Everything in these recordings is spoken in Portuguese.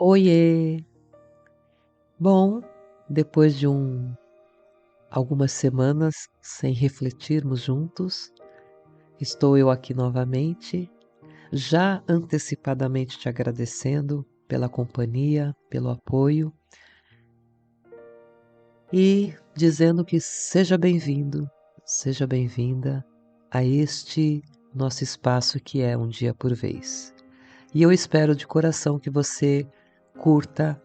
Oiê! Bom, depois de algumas semanas sem refletirmos juntos, estou eu aqui novamente, já antecipadamente te agradecendo pela companhia, pelo apoio e dizendo que seja bem-vindo, seja bem-vinda a este nosso espaço que é um dia por vez. E eu espero de coração que você curta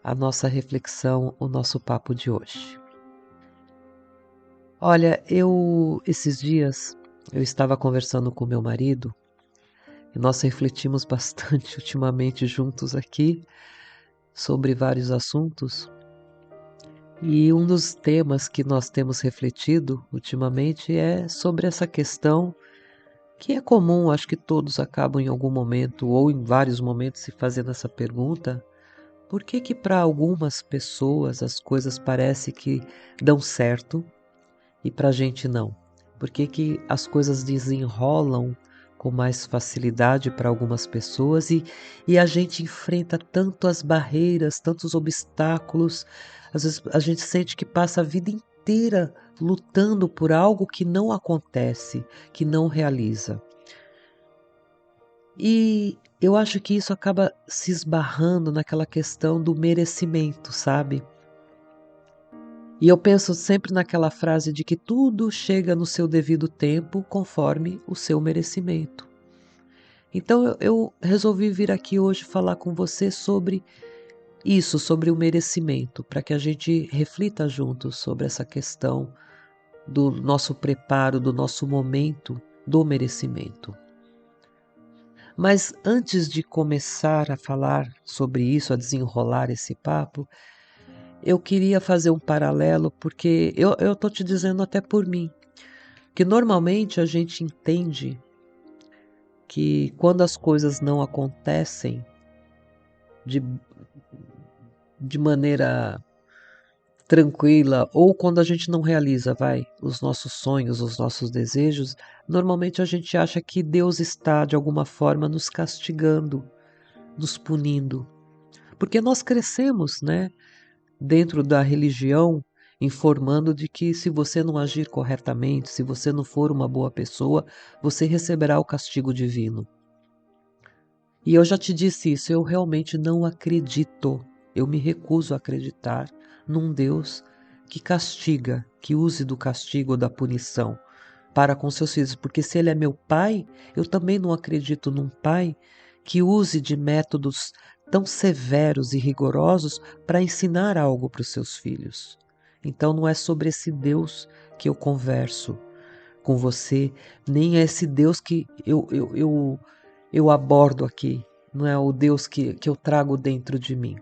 a nossa reflexão, o nosso papo de hoje. Olha, esses dias eu estava conversando com meu marido e nós refletimos bastante ultimamente juntos aqui sobre vários assuntos. E um dos temas que nós temos refletido ultimamente é sobre essa questão que é comum, acho que todos acabam em algum momento ou em vários momentos se fazendo essa pergunta. Por que que para algumas pessoas as coisas parecem que dão certo e para a gente não? Por que que as coisas desenrolam com mais facilidade para algumas pessoas e a gente enfrenta tantas barreiras, tantos obstáculos? Às vezes a gente sente que passa a vida inteira lutando por algo que não acontece, que não realiza. E eu acho que isso acaba se esbarrando naquela questão do merecimento, sabe? E eu penso sempre naquela frase de que tudo chega no seu devido tempo, conforme o seu merecimento. Então eu resolvi vir aqui hoje falar com você sobre isso, sobre o merecimento, para que a gente reflita juntos sobre essa questão do nosso preparo, do nosso momento do merecimento. Mas antes de começar a falar sobre isso, a desenrolar esse papo, eu queria fazer um paralelo, porque eu estou te dizendo até por mim, que normalmente a gente entende que quando as coisas não acontecem de, de maneira tranquila, ou quando a gente não realiza, os nossos sonhos, os nossos desejos, normalmente a gente acha que Deus está, de alguma forma, nos castigando, nos punindo. Porque nós crescemos, né, dentro da religião, informando de que se você não agir corretamente, se você não for uma boa pessoa, você receberá o castigo divino. E eu já te disse isso, eu realmente não acredito, eu me recuso a acreditar num Deus que castiga, que use do castigo ou da punição para com seus filhos, porque se ele é meu pai, eu também não acredito num pai que use de métodos tão severos e rigorosos para ensinar algo para os seus filhos. Então não é sobre esse Deus que eu converso com você, nem é esse Deus que eu abordo aqui, não é o Deus que eu trago dentro de mim.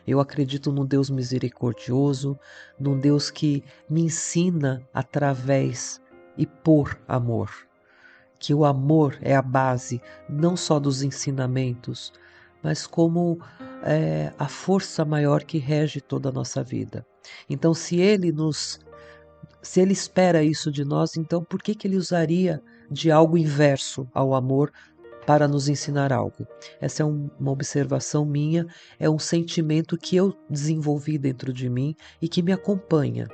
Eu acredito num Deus misericordioso, num Deus que me ensina através e por amor. Que o amor é a base não só dos ensinamentos, mas como a força maior que rege toda a nossa vida. Então, se ele espera isso de nós, então por que que ele usaria de algo inverso ao amor para nos ensinar algo? Essa é uma observação minha, é um sentimento que eu desenvolvi dentro de mim e que me acompanha.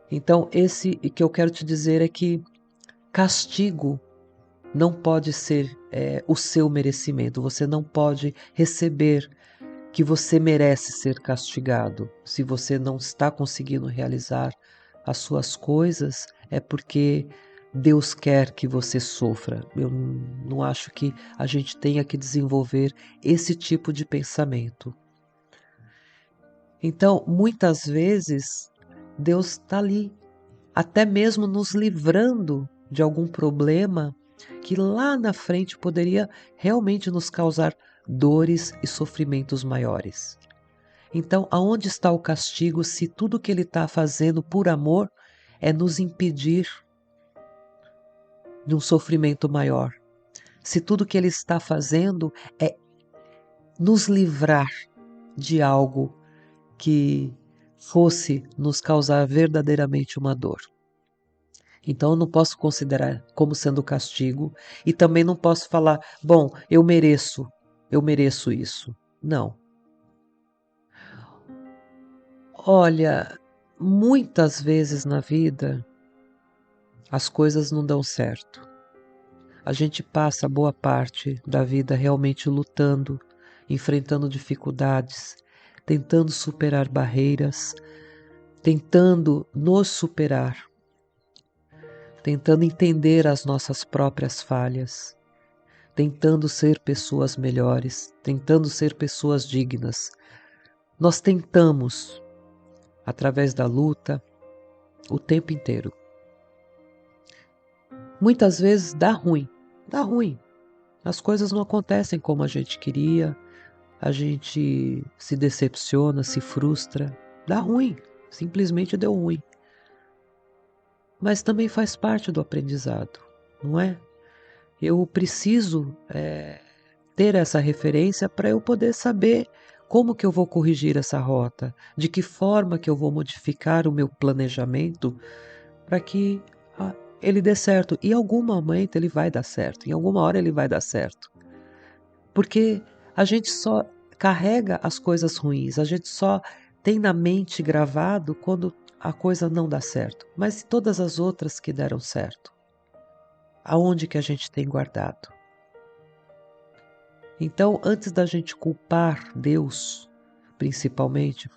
Então, esse que eu quero te dizer é que castigo não pode ser o seu merecimento. Você não pode receber que você merece ser castigado. Se você não está conseguindo realizar as suas coisas, é porque Deus quer que você sofra. Eu não acho que a gente tenha que desenvolver esse tipo de pensamento. Então, muitas vezes, Deus está ali, até mesmo nos livrando de algum problema que lá na frente poderia realmente nos causar dores e sofrimentos maiores. Então, aonde está o castigo se tudo que ele está fazendo por amor é nos impedir de um sofrimento maior? Se tudo que ele está fazendo é nos livrar de algo que fosse nos causar verdadeiramente uma dor. Então eu não posso considerar como sendo castigo e também não posso falar, bom, eu mereço. eu mereço isso. Não. Olha, muitas vezes na vida as coisas não dão certo. A gente passa boa parte da vida realmente lutando, enfrentando dificuldades, tentando superar barreiras, tentando nos superar, tentando entender as nossas próprias falhas, tentando ser pessoas melhores, tentando ser pessoas dignas. Nós tentamos, através da luta, o tempo inteiro. Muitas vezes dá ruim, dá ruim. As coisas não acontecem como a gente queria, a gente se decepciona, se frustra, dá ruim, simplesmente deu ruim. Mas também faz parte do aprendizado, não é? Eu preciso ter essa referência para eu poder saber como que eu vou corrigir essa rota, de que forma que eu vou modificar o meu planejamento para que ele dê certo. E em algum momento ele vai dar certo, em alguma hora ele vai dar certo. Porque a gente só carrega as coisas ruins, a gente só tem na mente gravado quando a coisa não dá certo. Mas e todas as outras que deram certo? Aonde que a gente tem guardado? Então, antes da gente culpar Deus, principalmente,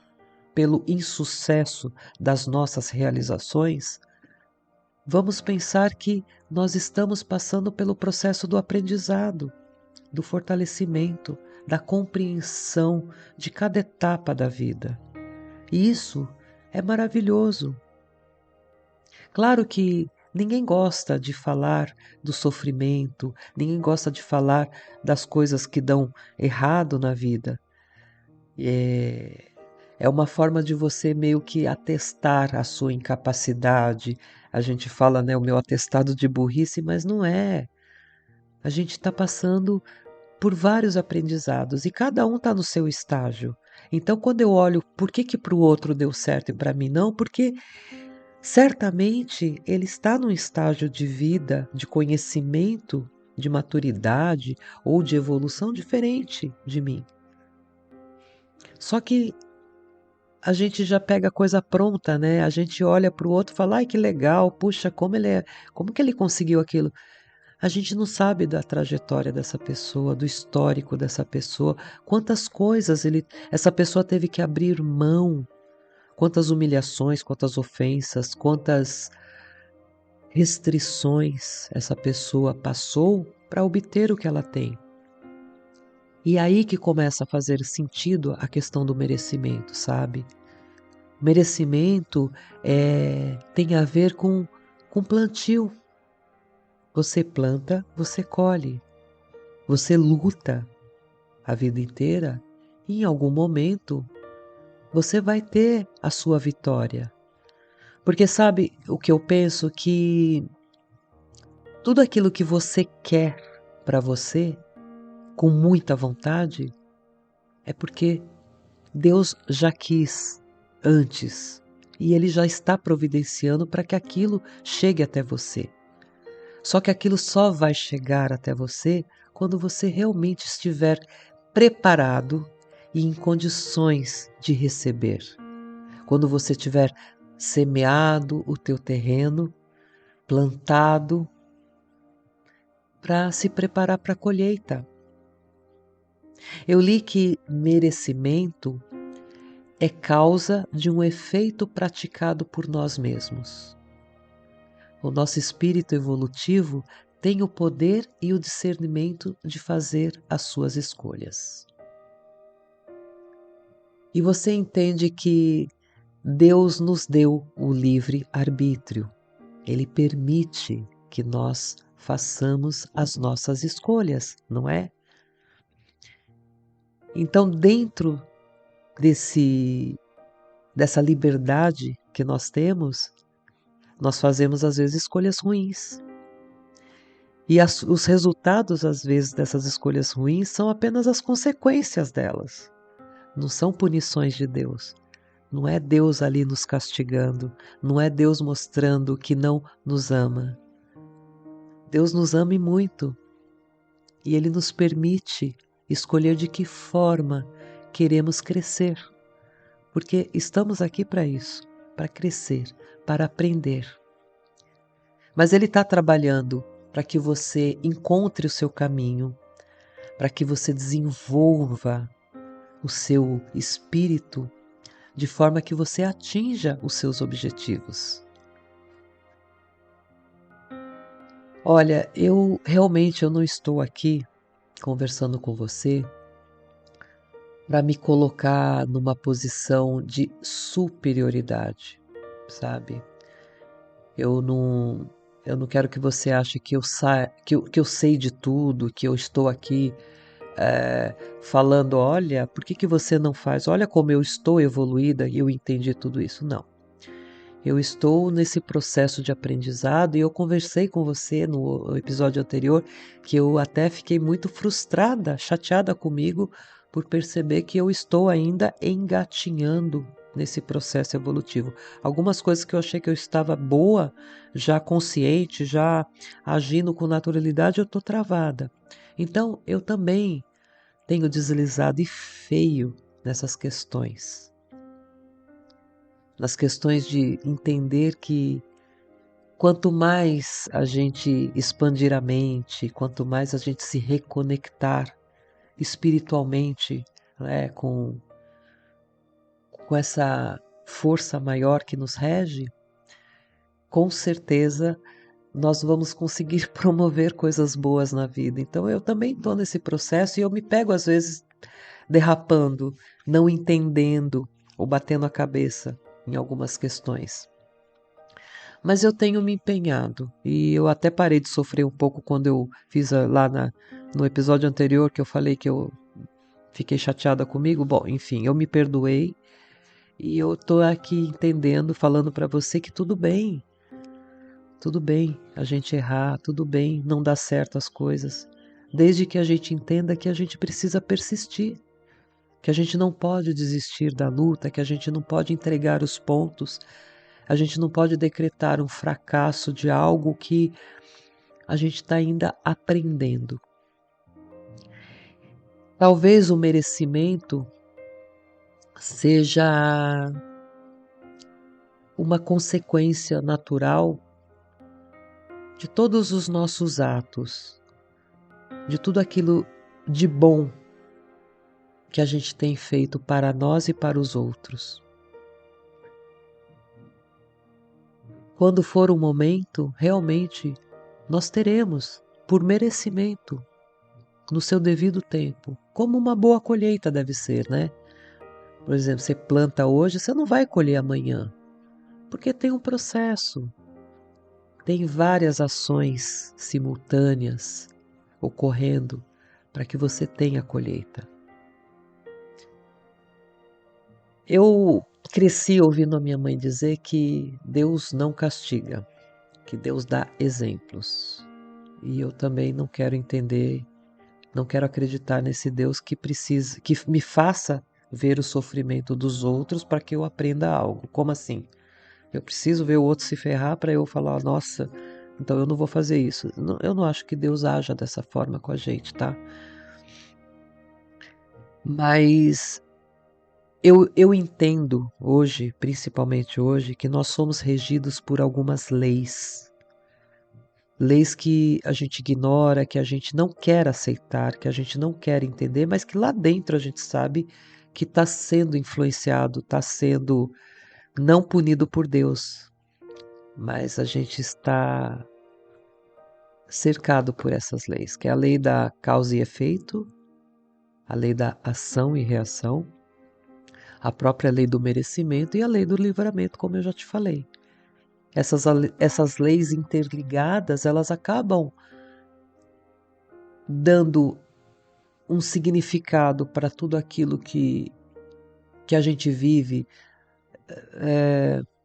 pelo insucesso das nossas realizações, vamos pensar que nós estamos passando pelo processo do aprendizado, do fortalecimento, da compreensão de cada etapa da vida. E isso é maravilhoso. Claro que ninguém gosta de falar do sofrimento, ninguém gosta de falar das coisas que dão errado na vida. É uma forma de você meio que atestar a sua incapacidade. A gente fala, né, o meu atestado de burrice, mas não é. A gente está passando por vários aprendizados e cada um está no seu estágio. Então, quando eu olho por que para o outro deu certo e para mim não, porque certamente ele está num estágio de vida, de conhecimento, de maturidade ou de evolução diferente de mim. Só que a gente já pega a coisa pronta, né? A gente olha para o outro e fala, ai que legal, puxa, como que ele conseguiu aquilo? A gente não sabe da trajetória dessa pessoa, do histórico dessa pessoa, quantas coisas essa pessoa teve que abrir mão, quantas humilhações, quantas ofensas, quantas restrições essa pessoa passou para obter o que ela tem. E aí que começa a fazer sentido a questão do merecimento, sabe? Merecimento tem a ver com plantio. Você planta, você colhe. Você luta a vida inteira e em algum momento você vai ter a sua vitória. Porque sabe o que eu penso? Que tudo aquilo que você quer para você, com muita vontade, é porque Deus já quis antes e Ele já está providenciando para que aquilo chegue até você. Só que aquilo só vai chegar até você quando você realmente estiver preparado e em condições de receber. Quando você tiver semeado o teu terreno, plantado, para se preparar para a colheita. Eu li que merecimento é causa de um efeito praticado por nós mesmos. O nosso espírito evolutivo tem o poder e o discernimento de fazer as suas escolhas. E você entende que Deus nos deu o livre arbítrio. Ele permite que nós façamos as nossas escolhas, não é? Então, dentro dessa liberdade que nós temos, nós fazemos às vezes escolhas ruins. E os resultados, às vezes, dessas escolhas ruins são apenas as consequências delas. Não são punições de Deus. Não é Deus ali nos castigando. Não é Deus mostrando que não nos ama. Deus nos ama e muito. E Ele nos permite escolher de que forma queremos crescer, porque estamos aqui para isso, para crescer, para aprender. Mas Ele está trabalhando para que você encontre o seu caminho, para que você desenvolva o seu espírito de forma que você atinja os seus objetivos. Olha, eu não estou aqui conversando com você para me colocar numa posição de superioridade, sabe? Eu não quero que você ache que eu sei de tudo, que eu estou aqui falando, olha, por que você não faz? Olha como eu estou evoluída e eu entendi tudo isso. Não. Eu estou nesse processo de aprendizado e eu conversei com você no episódio anterior que eu até fiquei muito frustrada, chateada comigo por perceber que eu estou ainda engatinhando nesse processo evolutivo. Algumas coisas que eu achei que eu estava boa, já consciente, já agindo com naturalidade, eu estou travada. Então, eu também tenho deslizado e feio nessas questões. Nas questões de entender que quanto mais a gente expandir a mente, quanto mais a gente se reconectar espiritualmente, né, com essa força maior que nos rege, com certeza nós vamos conseguir promover coisas boas na vida. Então eu também estou nesse processo e eu me pego às vezes derrapando, não entendendo ou batendo a cabeça em algumas questões. Mas eu tenho me empenhado e eu até parei de sofrer um pouco quando eu fiz lá no episódio anterior que eu falei que eu fiquei chateada comigo. Bom, enfim, eu me perdoei e eu tô aqui entendendo, falando para você que tudo bem a gente errar, tudo bem não dar certo as coisas, desde que a gente entenda que a gente precisa persistir, que a gente não pode desistir da luta, que a gente não pode entregar os pontos. A gente não pode decretar um fracasso de algo que a gente está ainda aprendendo. Talvez o merecimento seja uma consequência natural de todos os nossos atos, de tudo aquilo de bom que a gente tem feito para nós e para os outros. Quando for o momento, realmente nós teremos, por merecimento, no seu devido tempo, como uma boa colheita deve ser, né? Por exemplo, você planta hoje, você não vai colher amanhã, porque tem um processo, tem várias ações simultâneas ocorrendo para que você tenha a colheita. Eu cresci ouvindo a minha mãe dizer que Deus não castiga, que Deus dá exemplos. E eu também não quero entender, não quero acreditar nesse Deus que me faça ver o sofrimento dos outros para que eu aprenda algo. Como assim? Eu preciso ver o outro se ferrar para eu falar, nossa, então eu não vou fazer isso. Eu não acho que Deus haja dessa forma com a gente, tá? Mas eu entendo hoje, principalmente hoje, que nós somos regidos por algumas leis. Leis que a gente ignora, que a gente não quer aceitar, que a gente não quer entender, mas que lá dentro a gente sabe que está sendo influenciado, está sendo não punido por Deus, mas a gente está cercado por essas leis, que é a lei da causa e efeito, a lei da ação e reação, a própria lei do merecimento e a lei do livramento, como eu já te falei. Essas leis interligadas, elas acabam dando um significado para tudo aquilo que a gente vive,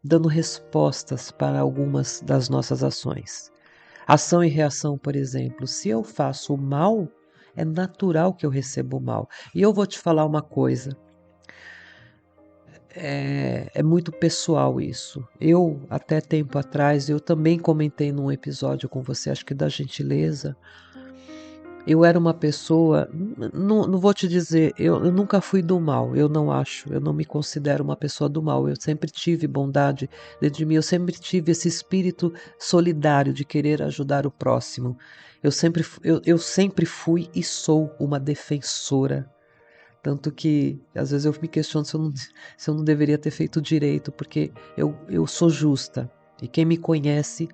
dando respostas para algumas das nossas ações. Ação e reação, por exemplo, se eu faço o mal, é natural que eu receba o mal. E eu vou te falar uma coisa, é muito pessoal isso. Eu, até tempo atrás, eu também comentei num episódio com você, acho que da gentileza, Eu era uma pessoa, não vou te dizer, eu nunca fui do mal, eu não acho, eu não me considero uma pessoa do mal, eu sempre tive bondade dentro de mim, eu sempre tive esse espírito solidário de querer ajudar o próximo. Eu sempre fui e sou uma defensora. Tanto que às vezes eu me questiono se eu não deveria ter feito direito, porque eu sou justa. E quem me conhece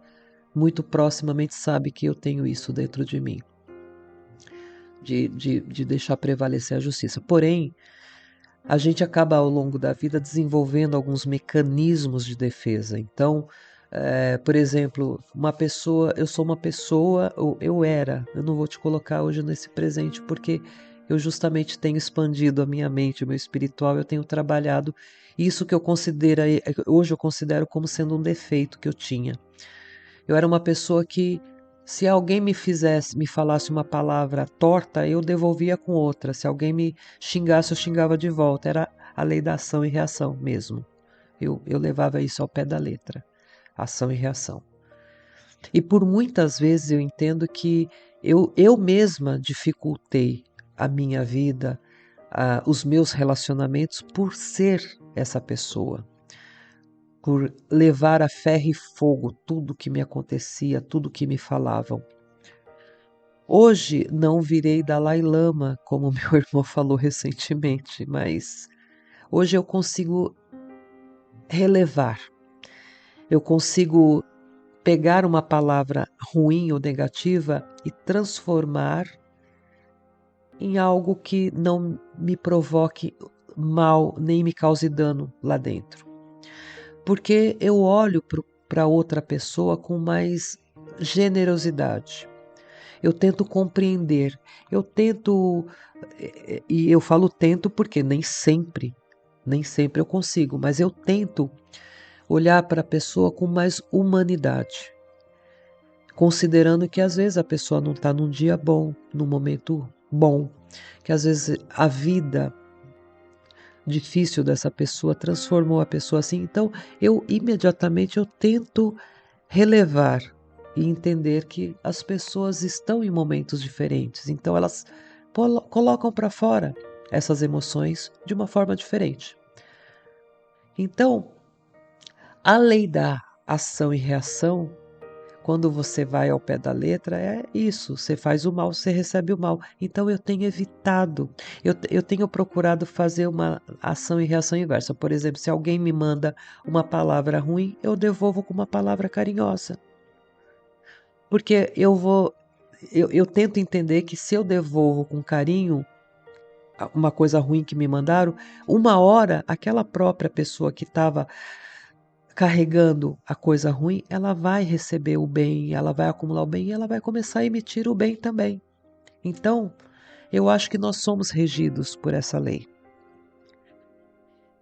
muito proximamente sabe que eu tenho isso dentro de mim, de deixar prevalecer a justiça. Porém, a gente acaba ao longo da vida desenvolvendo alguns mecanismos de defesa. Então, por exemplo, eu sou uma pessoa, ou eu era, eu não vou te colocar hoje nesse presente, porque eu justamente tenho expandido a minha mente, o meu espiritual, eu tenho trabalhado isso que hoje eu considero como sendo um defeito que eu tinha. Eu era uma pessoa que, se alguém me falasse uma palavra torta, eu devolvia com outra. Se alguém me xingasse, eu xingava de volta. Era a lei da ação e reação mesmo. Eu levava isso ao pé da letra. Ação e reação. E por muitas vezes eu entendo que eu mesma dificultei a minha vida, os meus relacionamentos por ser essa pessoa, por levar a ferro e fogo tudo que me acontecia, tudo que me falavam. Hoje não virei Dalai Lama, como meu irmão falou recentemente, mas hoje eu consigo relevar, eu consigo pegar uma palavra ruim ou negativa e transformar em algo que não me provoque mal nem me cause dano lá dentro. Porque eu olho para outra pessoa com mais generosidade. Eu tento compreender, eu tento, e eu falo tento porque nem sempre eu consigo, mas eu tento olhar para a pessoa com mais humanidade, considerando que às vezes a pessoa não está num dia bom, num momento bom, que às vezes a vida difícil dessa pessoa transformou a pessoa assim. Então, eu tento relevar e entender que as pessoas estão em momentos diferentes. Então, elas colocam para fora essas emoções de uma forma diferente. Então, a lei da ação e reação, quando você vai ao pé da letra, é isso. Você faz o mal, você recebe o mal. Então eu tenho evitado, eu tenho procurado fazer uma ação e reação inversa. Por exemplo, se alguém me manda uma palavra ruim, eu devolvo com uma palavra carinhosa. Porque eu tento entender que se eu devolvo com carinho uma coisa ruim que me mandaram, uma hora aquela própria pessoa que estava carregando a coisa ruim, ela vai receber o bem, ela vai acumular o bem e ela vai começar a emitir o bem também. Então, eu acho que nós somos regidos por essa lei.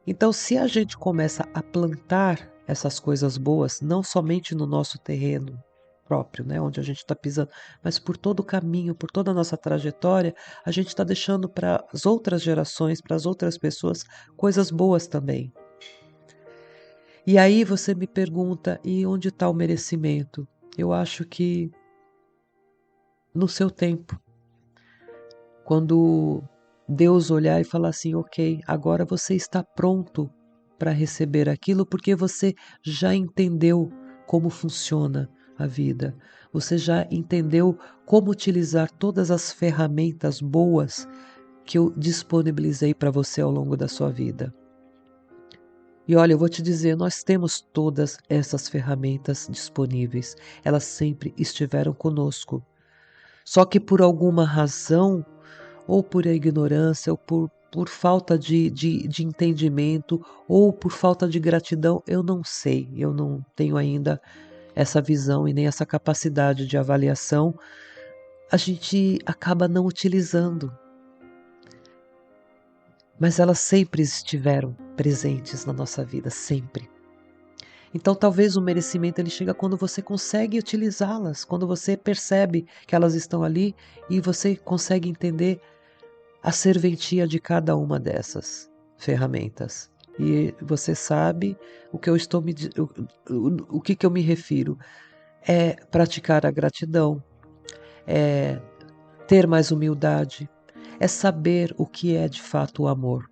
Então, se a gente começa a plantar essas coisas boas, não somente no nosso terreno próprio, né, onde a gente está pisando, mas por todo o caminho, por toda a nossa trajetória, a gente está deixando para as outras gerações, para as outras pessoas, coisas boas também. E aí você me pergunta, e onde está o merecimento? Eu acho que no seu tempo, quando Deus olhar e falar assim, ok, agora você está pronto para receber aquilo porque você já entendeu como funciona a vida, você já entendeu como utilizar todas as ferramentas boas que eu disponibilizei para você ao longo da sua vida. E olha, eu vou te dizer, nós temos todas essas ferramentas disponíveis. Elas sempre estiveram conosco. Só que por alguma razão, ou por ignorância, ou por falta de entendimento, ou por falta de gratidão, eu não sei. Eu não tenho ainda essa visão e nem essa capacidade de avaliação. A gente acaba não utilizando. Mas elas sempre estiveram presentes na nossa vida, sempre. Então talvez o merecimento ele chega quando você consegue utilizá-las, quando você percebe que elas estão ali e você consegue entender a serventia de cada uma dessas ferramentas. E você sabe o que eu estou o que eu me refiro é praticar a gratidão, é ter mais humildade, é saber o que é de fato o amor.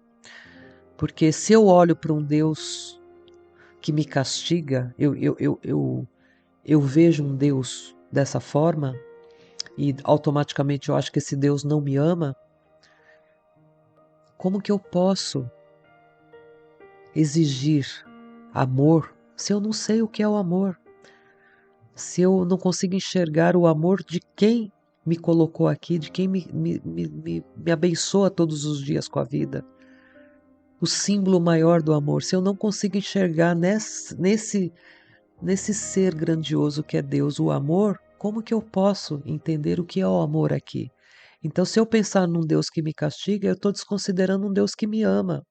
Porque se eu olho para um Deus que me castiga, eu vejo um Deus dessa forma e automaticamente eu acho que esse Deus não me ama, como que eu posso exigir amor se eu não sei o que é o amor? Se eu não consigo enxergar o amor de quem me colocou aqui, de quem me abençoa todos os dias com a vida? O símbolo maior do amor, se eu não consigo enxergar nesse ser grandioso que é Deus, o amor, como que eu posso entender o que é o amor aqui? Então, se eu pensar num Deus que me castiga, eu estou desconsiderando um Deus que me ama.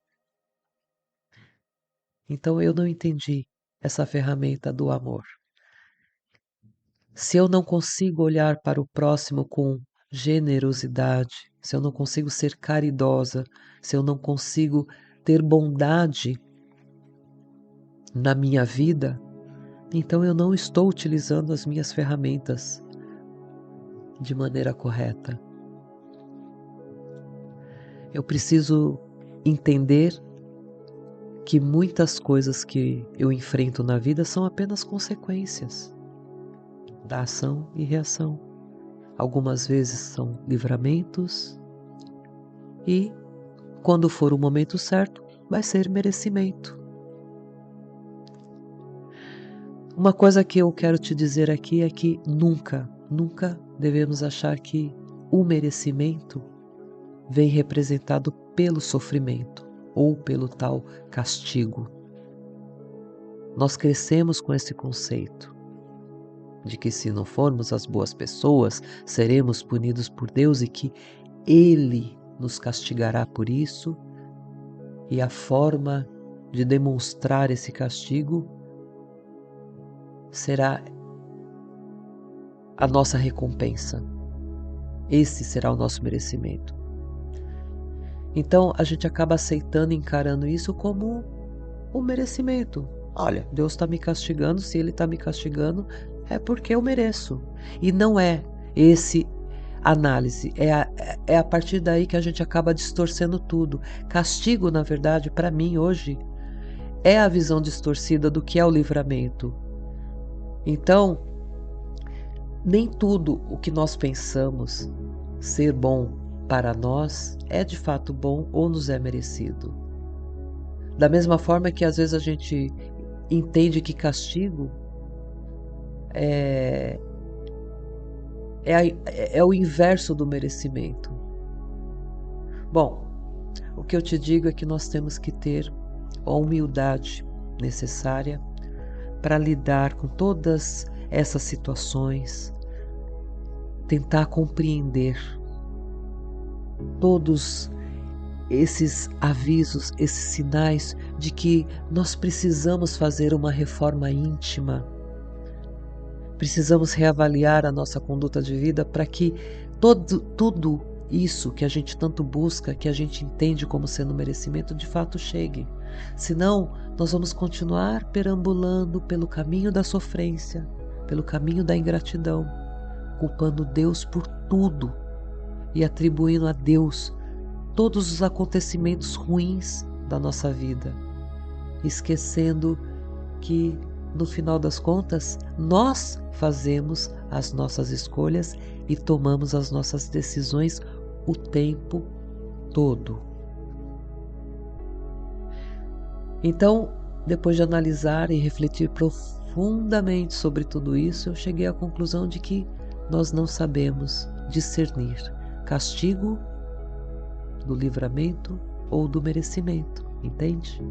Então, eu não entendi essa ferramenta do amor. Se eu não consigo olhar para o próximo com generosidade, se eu não consigo ser caridosa, se eu não consigo ter bondade na minha vida, então eu não estou utilizando as minhas ferramentas de maneira correta. Eu preciso entender que muitas coisas que eu enfrento na vida são apenas consequências da ação e reação. Algumas vezes são livramentos e, quando for o momento certo, vai ser merecimento. Uma coisa que eu quero te dizer aqui é que nunca devemos achar que o merecimento vem representado pelo sofrimento ou pelo tal castigo. Nós crescemos com esse conceito de que se não formos as boas pessoas, seremos punidos por Deus e que Ele nos castigará por isso, e a forma de demonstrar esse castigo será a nossa recompensa. Esse será o nosso merecimento. Então a gente acaba aceitando e encarando isso como um merecimento. Olha, Deus está me castigando, se Ele está me castigando, é porque eu mereço. E não é esse análise, é a partir daí que a gente acaba distorcendo tudo. Castigo, na verdade, para mim hoje, é a visão distorcida do que é o livramento. Então, nem tudo o que nós pensamos ser bom para nós é de fato bom ou nos é merecido. Da mesma forma que às vezes a gente entende que castigo é o inverso do merecimento. Bom, o que eu te digo é que nós temos que ter a humildade necessária para lidar com todas essas situações, tentar compreender todos esses avisos, esses sinais de que nós precisamos fazer uma reforma íntima, precisamos reavaliar a nossa conduta de vida para que tudo isso que a gente tanto busca, que a gente entende como sendo merecimento, de fato chegue. Senão, nós vamos continuar perambulando pelo caminho da sofrência, pelo caminho da ingratidão, culpando Deus por tudo e atribuindo a Deus todos os acontecimentos ruins da nossa vida, esquecendo que, no final das contas, nós fazemos as nossas escolhas e tomamos as nossas decisões o tempo todo. Então, depois de analisar e refletir profundamente sobre tudo isso, eu cheguei à conclusão de que nós não sabemos discernir castigo do livramento ou do merecimento, entende?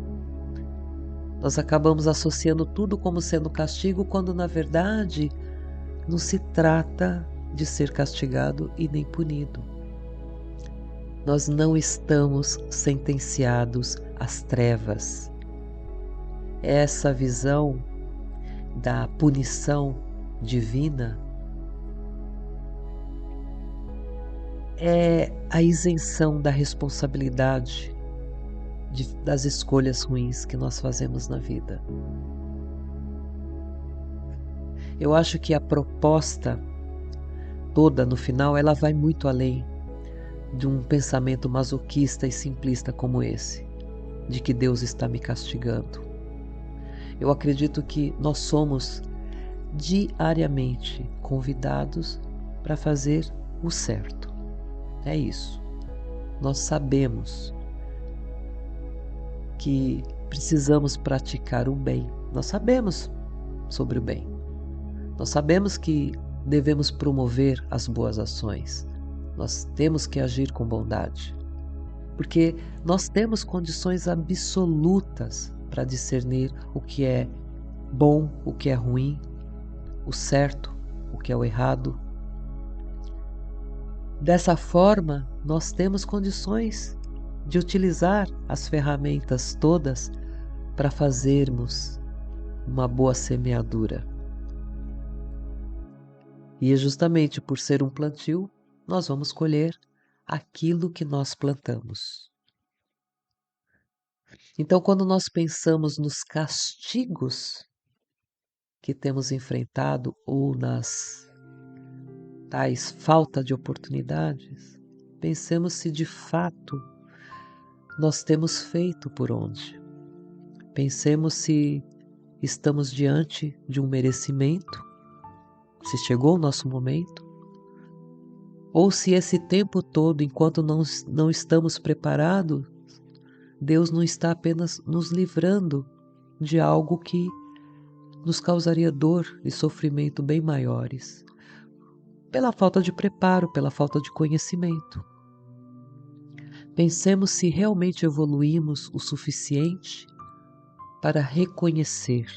Nós acabamos associando tudo como sendo castigo, quando na verdade não se trata de ser castigado e nem punido. Nós não estamos sentenciados às trevas. Essa visão da punição divina é a isenção da responsabilidade das escolhas ruins que nós fazemos na vida. Eu acho que a proposta toda, no final, ela vai muito além de um pensamento masoquista e simplista como esse, de que Deus está me castigando. Eu acredito que nós somos diariamente convidados para fazer o certo. É isso. Nós sabemos que precisamos praticar o bem. Nós sabemos sobre o bem. Nós sabemos que devemos promover as boas ações. Nós temos que agir com bondade. Porque nós temos condições absolutas para discernir o que é bom, o que é ruim, o certo, o que é o errado. Dessa forma, nós temos condições de utilizar as ferramentas todas para fazermos uma boa semeadura. E é justamente por ser um plantio, nós vamos colher aquilo que nós plantamos. Então, quando nós pensamos nos castigos que temos enfrentado ou nas tais falta de oportunidades, pensemos se de fato nós temos feito por onde. Pensemos se estamos diante de um merecimento, se chegou o nosso momento, ou se esse tempo todo, enquanto não estamos preparados, Deus não está apenas nos livrando de algo que nos causaria dor e sofrimento bem maiores, pela falta de preparo, pela falta de conhecimento. Pensemos se realmente evoluímos o suficiente para reconhecer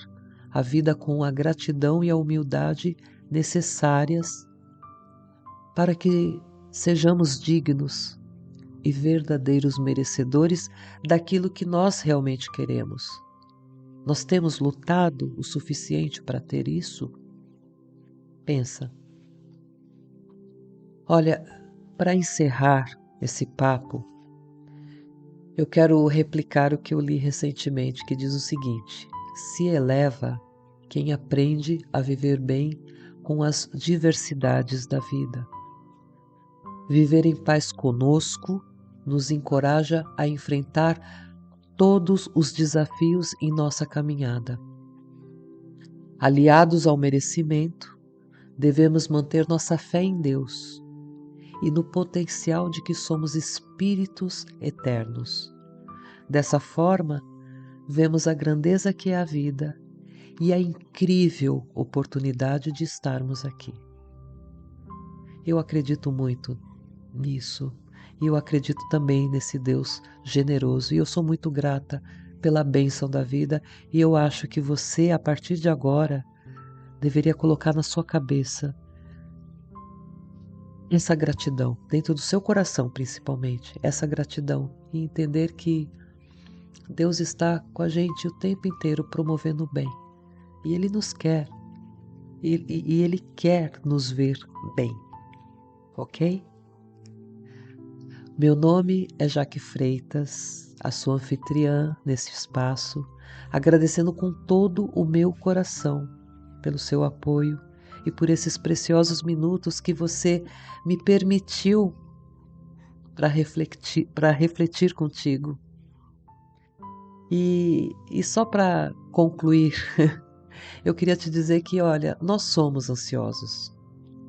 a vida com a gratidão e a humildade necessárias para que sejamos dignos e verdadeiros merecedores daquilo que nós realmente queremos. Nós temos lutado o suficiente para ter isso? Pensa. Olha, para encerrar esse papo, eu quero replicar o que eu li recentemente, que diz o seguinte: se eleva quem aprende a viver bem com as diversidades da vida. Viver em paz conosco nos encoraja a enfrentar todos os desafios em nossa caminhada. Aliados ao merecimento, devemos manter nossa fé em Deus e no potencial de que somos espíritos eternos. Dessa forma, vemos a grandeza que é a vida e a incrível oportunidade de estarmos aqui. Eu acredito muito nisso e eu acredito também nesse Deus generoso e eu sou muito grata pela bênção da vida e eu acho que você, a partir de agora, deveria colocar na sua cabeça essa gratidão, dentro do seu coração principalmente, essa gratidão e entender que Deus está com a gente o tempo inteiro promovendo o bem e Ele nos quer e Ele quer nos ver bem, ok? Meu nome é Jaque Freitas, a sua anfitriã nesse espaço, agradecendo com todo o meu coração pelo seu apoio e por esses preciosos minutos que você me permitiu para refletir contigo. E só para concluir, eu queria te dizer que, olha, nós somos ansiosos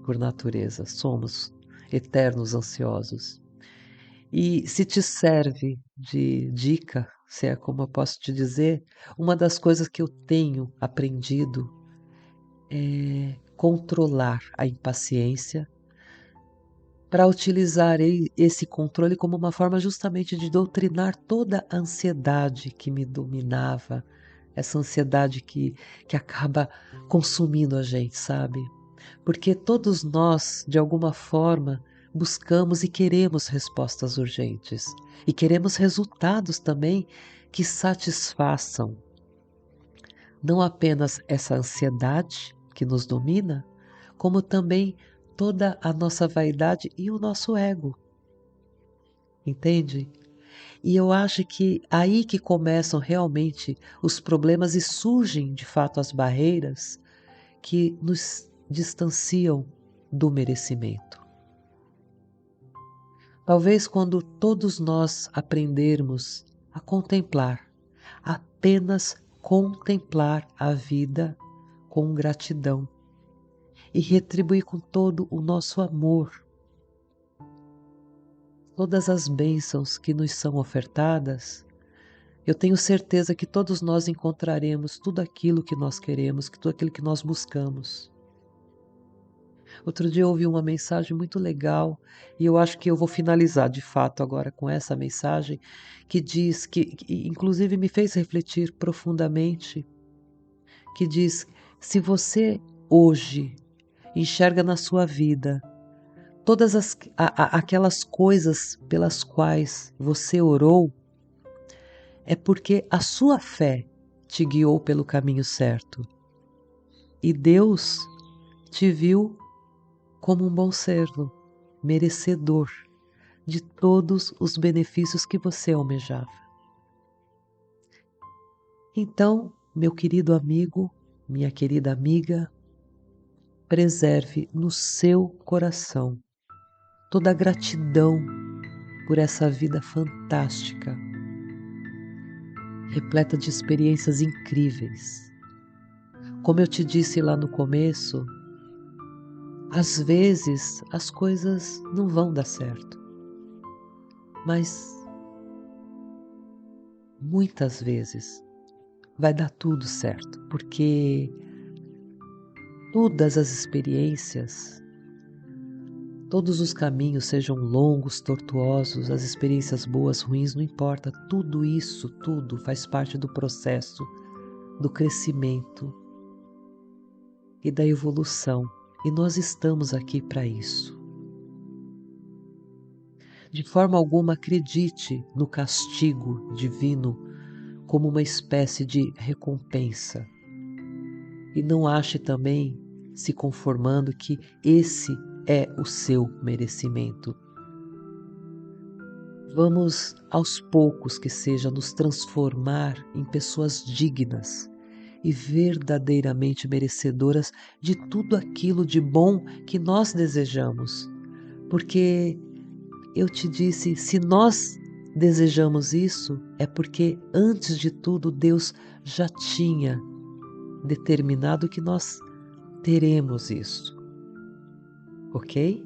por natureza, somos eternos ansiosos. E se te serve de dica, se é como eu posso te dizer, uma das coisas que eu tenho aprendido é controlar a impaciência para utilizar esse controle como uma forma justamente de doutrinar toda a ansiedade que me dominava, essa ansiedade que acaba consumindo a gente, sabe? Porque todos nós, de alguma forma, buscamos e queremos respostas urgentes e queremos resultados também que satisfaçam não apenas essa ansiedade que nos domina, como também toda a nossa vaidade e o nosso ego. Entende? E eu acho que aí que começam realmente os problemas e surgem de fato as barreiras que nos distanciam do merecimento. Talvez quando todos nós aprendermos a contemplar, apenas contemplar a vida com gratidão e retribuir com todo o nosso amor todas as bênçãos que nos são ofertadas, eu tenho certeza que todos nós encontraremos tudo aquilo que nós queremos, tudo aquilo que nós buscamos. Outro dia eu ouvi uma mensagem muito legal e eu acho que eu vou finalizar de fato agora com essa mensagem que diz que inclusive me fez refletir profundamente, que diz: se você hoje enxerga na sua vida todas aquelas coisas pelas quais você orou, é porque a sua fé te guiou pelo caminho certo. E Deus te viu como um bom servo, merecedor de todos os benefícios que você almejava. Então, meu querido amigo, minha querida amiga, preserve no seu coração toda a gratidão por essa vida fantástica, repleta de experiências incríveis. Como eu te disse lá no começo, às vezes as coisas não vão dar certo, mas muitas vezes vai dar tudo certo, porque todas as experiências, todos os caminhos, sejam longos, tortuosos, as experiências boas, ruins, não importa, tudo isso, tudo faz parte do processo do crescimento e da evolução, e nós estamos aqui para isso. De forma alguma acredite no castigo divino como uma espécie de recompensa. E não ache também, se conformando, que esse é o seu merecimento. Vamos, aos poucos que seja, nos transformar em pessoas dignas e verdadeiramente merecedoras de tudo aquilo de bom que nós desejamos. Porque eu te disse, se nós desejamos isso, é porque antes de tudo Deus já tinha determinado que nós teremos isso. Ok?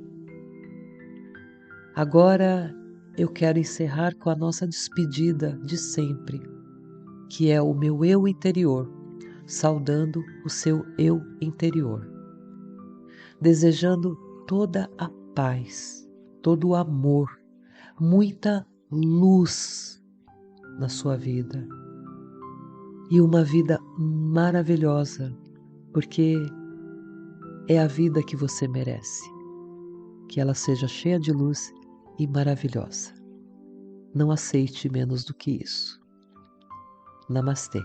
Agora eu quero encerrar com a nossa despedida de sempre, que é o meu eu interior, saudando o seu eu interior, desejando toda a paz, todo o amor, muita luz na sua vida e uma vida maravilhosa, porque é a vida que você merece, que ela seja cheia de luz e maravilhosa. Não aceite menos do que isso. Namastê.